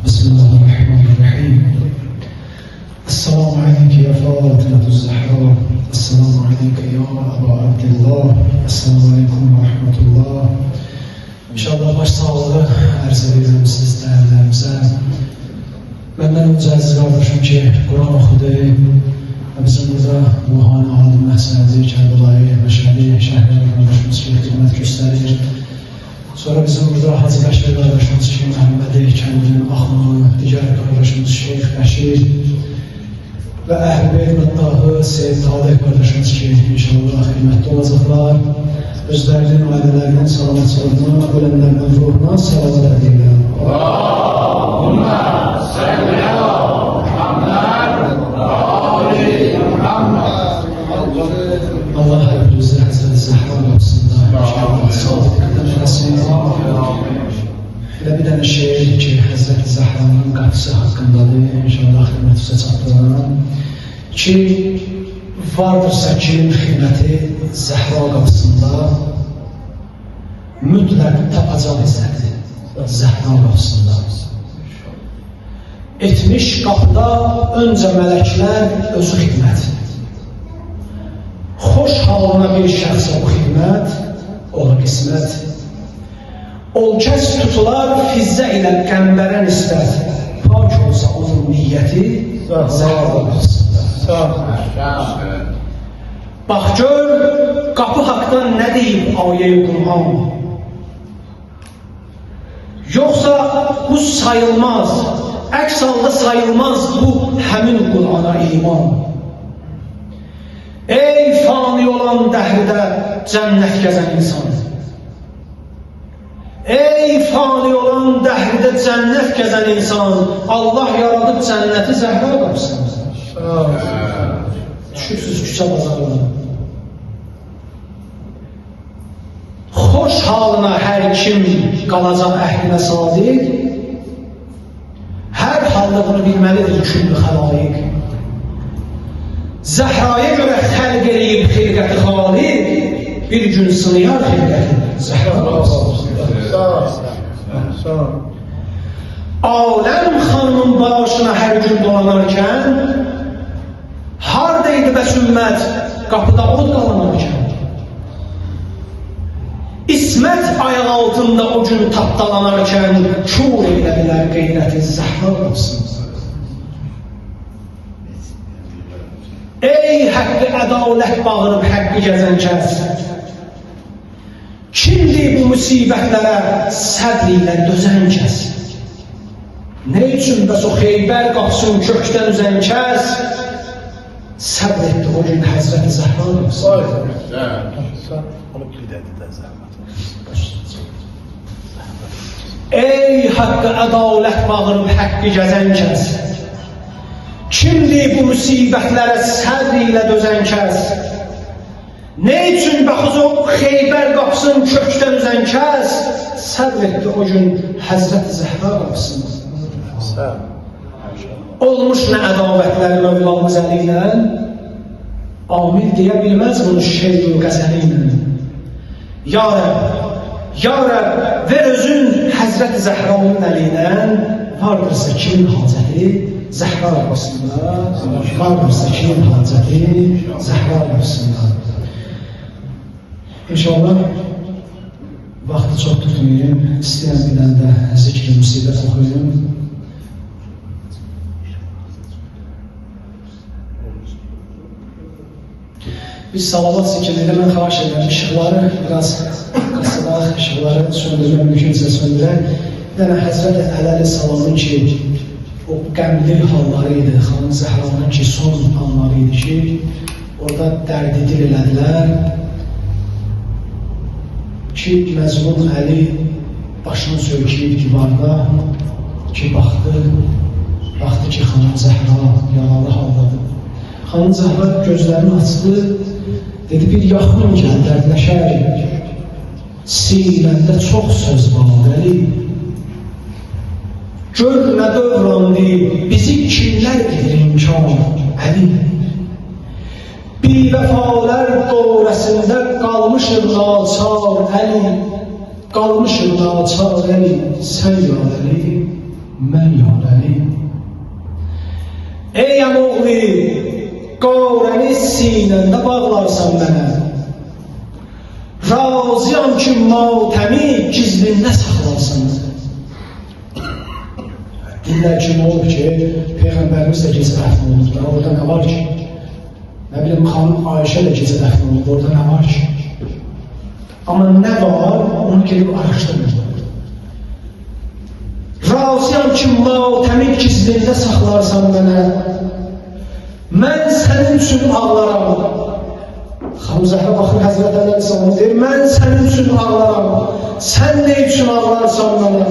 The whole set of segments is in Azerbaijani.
Bismillahirrahmanirrahim. Esselamu aleyke ya Fatıma Zahra. Esselamu aleyke ya Ebu Abdillah. Esselamu aleykum ve rahmetullah. İnşallah baş sağlığı arz edirəm siz dəyərlərimizə. Məndən öncə əziz qardaşım ki, Quran oxudu və bizim burada ruhani alim məqsədi, Kərbəlayı, Məşədi, Şəhər qardaşımız ki, xidmət göstərir. Sonra bizim burada Hacı Bəşir qardaşımız ki, Məhəmmədi, Kəndinin Axını, digər qardaşımız Şeyx Bəşir və Əhl-i Məddahı, Seyyid Talih qardaşımız ki, inşallah xidmətdə olacaqlar. Özlərinin, ailələrinin salamatçılığına, ölənlərinin ruhuna salavat edirlər. Allahümme salli ala Muhammed ve ali Muhammed. Allah hepimizi Hazreti Zahra kapısında sağlık qədəm eləsin. Elə bir dənə şeir ki, Hazreti Zahra'nın qapısı haqqındadır. İnşallah xidmətinizə çatdıran. Ki, vardırsa kimin xidməti Zahra qapısında mütləq tapacaq izzəti Zahra qapısında. Etmiş qapıda öncə mələklər özü xidmət. Xoş halına bir şəxsə bu xidmət, ola qismət. Ol kəs tutular fizzə ilə qəmbərə nisbət. Pak olsa onun niyyəti Zahra qapısında. Bax gör, qapı haqdan nə deyib ayə-i Qur'an? Yoxsa bu sayılmaz, əks halda sayılmaz bu həmin Qur'ana iman. Ey fani olan dəhrdə cənnət gəzən insan. Ey fani olan dəhrdə cənnət gəzən insan. Allah yaradıb cənnəti Zəhra qapısında. Düşürsüz küçə bazarına. Xoş halına hər kim qalacaq əhlinə sadiq. Hər halda bunu bilməlidir küllü xəlaiq. Zəhraya görə xəlq eləyib xilqəti xaliq, bir gün sınıyar xilqəti Zəhra qapısında. Aləm xanımın başına hər gün dolanarkən, haradaydı bəsümmət qapıda od qalanarkən? İsmət ayaq altında o gün tapdalanarkən, şuur eylədilər qeyrəti Zəhra qapısında. Ey həqqi ədalət bağırıb həqqi gəzən kəs, kimdir bu müsibətlərə səbr ilə dözən kəs? Ne üçün bəs o Xeybər qapısını kökdən üzən kəs səbr etdi o gün Həzrəti Zəhra qapısında? Ey haqqı ədalət bağırıb həqqi gəzən kəs, kimdir bu müsibətlərə səbr ilə dözən kəs? Ne üçün bəxuz o Xeybər qapısının kökdən üzən kəs səbr etdi o gün Həzrəti Zəhra qapısında? Olmuş nə ədavətləri Mövlamız əli ilə, amil deyə bilməz bunu şeir-ü qəzəli ilə. Ya Rəbb, Ya Rəbb, ver özün Həzrəti Zəhranın əlindən, vardırsa kimin hacəti Zəhra qapısında, vardırsa kimin hacəti Zəhra qapısında. İnşallah vaxtı çox tutmayayım, istəyən biləndə zikr-i müsibət oxuyayım. Biz salavat zikirləri mən xahiş edirəm, işıqları biraz qısılaq, işıqları söndürmək mümkünsə söndürək. Yəni Həzrət Ələli Salamın ki, o qəmli halları idi, Xanım Zəhranın ki, son anları idi ki, orada dərdi dil elədilər ki, Məzmun Əli başını söykəyib divarda ki, baxdı ki, Xanım Zəhra yaralı haldadır. Xanım Zəhra gözlərini açdı, dedi bir yaxın gəl, dərdləşək, sinəndə çox söz var, Əli. Gör nə dövrandı, bizi kimlər edir imkan, Əli. Bivəfalər dövrəsində qalmışıq naçar, Əli. Qalmışıq naçar, Əli, sən yad Əli, mən yad Ey əmoğlu, qarəni sinəndə bağlarsan mənə. Razıyam ki, matəmi gizlində saxlarsan mənə. Deyirlər ki, nə olub ki, Peyğəmbərimiz də gecə dəfn olub da, orada nə var ki? Nə bilim, xanım Ayşə də gecə dəfn olub, orada nə var ki? Amma nə var, onu gelib araşdırmır. Razıyam ki, matəmi gizlində saxlarsan mənə. Mən sənin üçün ağlaram. Xanım Zəhra baxır, Həzrət Əli Əsəlam deyir, mən sənin üçün ağlaram. Sən ne üçün ağlarsan mənə?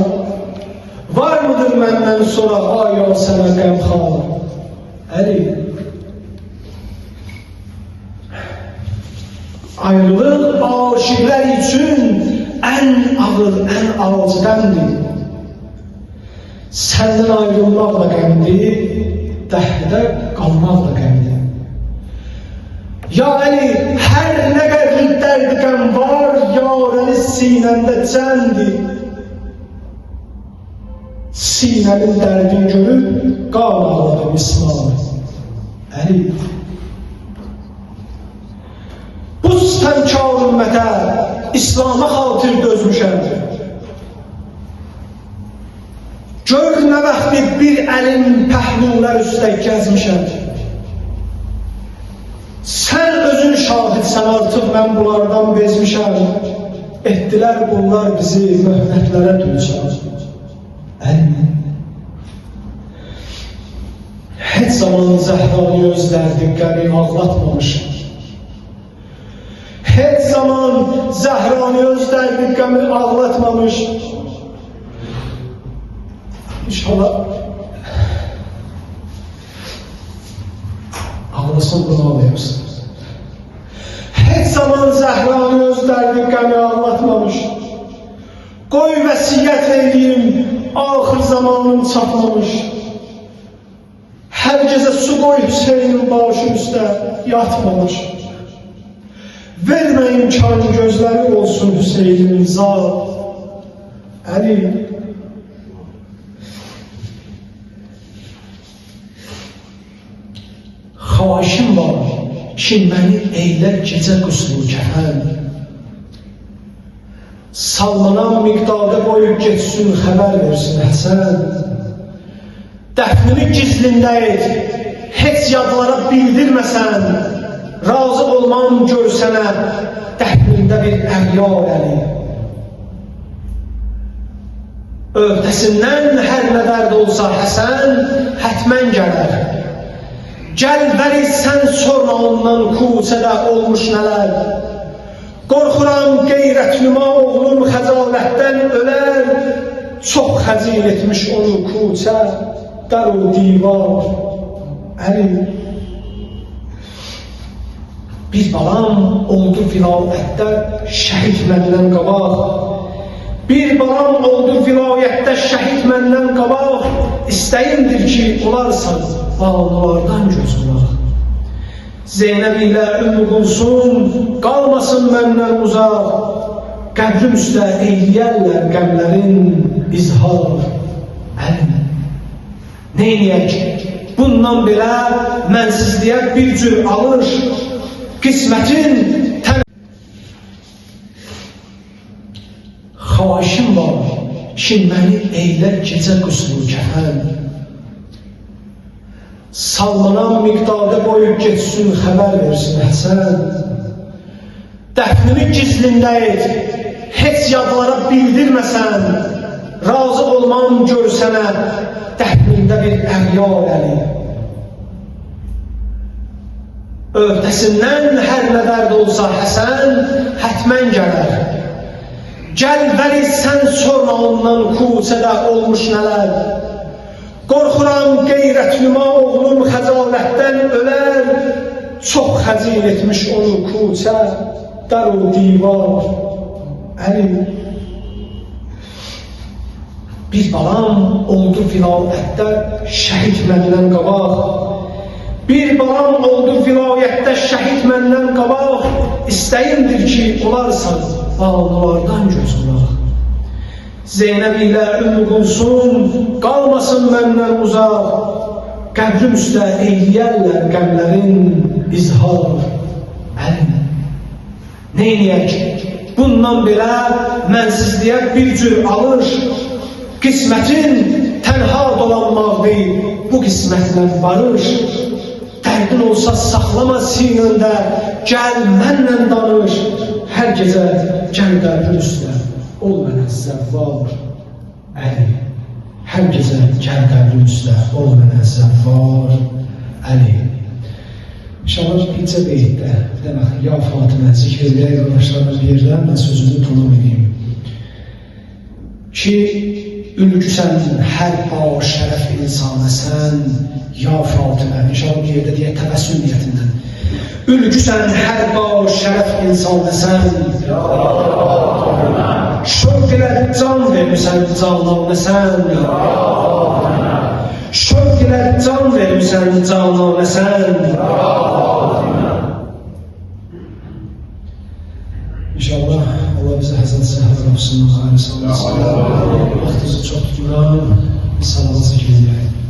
Var mıdır məndən sonra ay o sənə qəmxal? Əli, ayrılıq aşıqlər üçün ən ağır, ən acı qəmdir. Səndən ayrılmaq da qəmdir, dəhlidə qalmaq da qəmdir. Ya Əli, hər nə qədər dərdi qəm var, yarəni sinəmdə cəndir. Sinəmin dərdini görüb, qan ağladım İslam. Əli, bu istəmkar ümmətə, İslam'a xatir dözmüşəm. Gör nə vaxtı bir əlin pəhlulər üstə gəzmişəm. Sən özün şahidsən, artıq mən bunlardan bezmişəm. Etdilər bunlar bizi möhnətlərə düçar. Əli, heç zaman Zəhranı özlərdi, qəmi ağlatmamış. Heç zaman Zəhranı özlərdi, qəmi ağlatmamış. İnşallah ağlasın, bunu ağlayırsın. Heç zaman Zəhranı özlərdi, qəmi ağlatmamış. Qoy vəsiyyət edeyim, axır zamanım çatmamış. Hər gecə su qoy Hüseynin başı üstə yatmamış. Vermə imkan gözləri olsun Hüseynin zat. Əli, xaişim var ki, məni eylər gecə qüslu kəfən. Sallanan miqdarda qoyub geçsin, xəbər versin Həsən. Dəfnini gizlində et, heç yadlara bildirməsən. Razı olmam görsənə, dəfnində bir əmyar Əli. Öhdəsindən hər nə dərd olsa Həsən, hətmən gələr. Gəl bəri sən sorma ondan kuçədə olmuş nələr. Qorxuram qeyrətnüma oğlum xəcalətdən ölər. Çox xəcil etmiş onu kuçə, dar o divar. Əli, bir balam oldu vilayətdə şəhid məndən qabaq. Bir balam oldu vilayətdə şəhid məndən qabaq. İstəyimdir ki, olarsan bağlılardan göz qulaq. Zeynəb ilə Ümmü Kulsum qalmasın məndən uzaq. Qəbrim üstə eyləyərlər qəmlərin izhar. Əli, neyniyək? Bundan belə mənsizliyə bir cür alır. Qismətin xaişim var ki, məni eylər gecə qüslu kəfən. Sallanan miqdarda qoyub geçsin, xəbər versin Həsən. Dəfnini gizlində et, heç yadlara bildirməsən. Razı olmam görsənə, dəfnində bir əmyar Əli. Öhdəsindən hər nə dərd olsa Həsən, hətmən gələr. Gəl bəri sən sorma ondan kuçədə olmuş nələr. Qorxuram qeyrətnüma oğlum xəcalətdən ölər. Çox xəcil etmiş onu kuçə, dar o divar. Əli, bir balam oldu vilayətdə şəhid məndən qabaq. Bir balam oldu vilayətdə şəhid məndən qabaq. İstəyimdir ki, olarsan bağlılardan göz qulaq. Zeynəb ilə Ümmü Kulsum qalmasın məndən uzaq. Qəbrim üstə eyləyərlər qəmlərin izhar əlinə. Neyniyək? Bundan belə mənsizliyə bir cür alır, qismətin tənha dolanmaqdır, bu qismətlə barış. Dərdin olsa saxlama sinəndə, gəl mənlə danış. Hər gecə gəl qəbrim üstə, ol mənə zəvvar Əli. Hər gecə gəl qəbrim üstə, ol mənə zəvvar Əli. İnşallah bircə beytdə, demək, ya Fatimə zikr edək qardaşlarına bir yerdən, mən sözümü tamam edeyim. Ki, ülgüsən hər baş şərəf insana sən, ya Fatimə, inşallah bir yerdə deyək təbəssüm niyyətindən. Ülgüsən hər baş şərəf insana sən, ya Fatimə, şövq ilə can vermişsən cananə sən, ya Fatimə, şövq ilə can vermişsən cananə sən, ya Fatimə. İnşallah Allah bize Hazreti Səhər qapısından xayır sallasın. Vaxtınızı çox tutmuram. Bir salavat zikr edək.